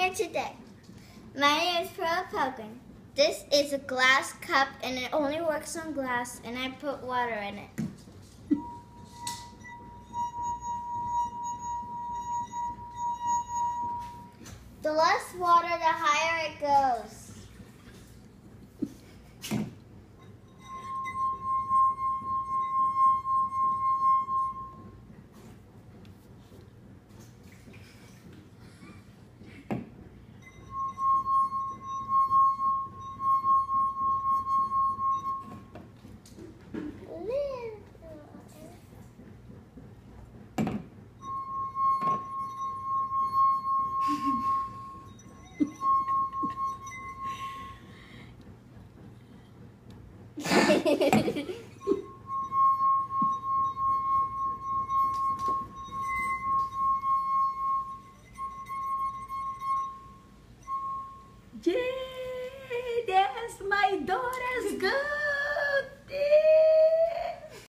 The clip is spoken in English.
here today. My name is Pearl Pelgrin. This is a glass cup and it only works on glass, and I put water in it. The less water, the higher it goes. Yay! That's my daughter's good.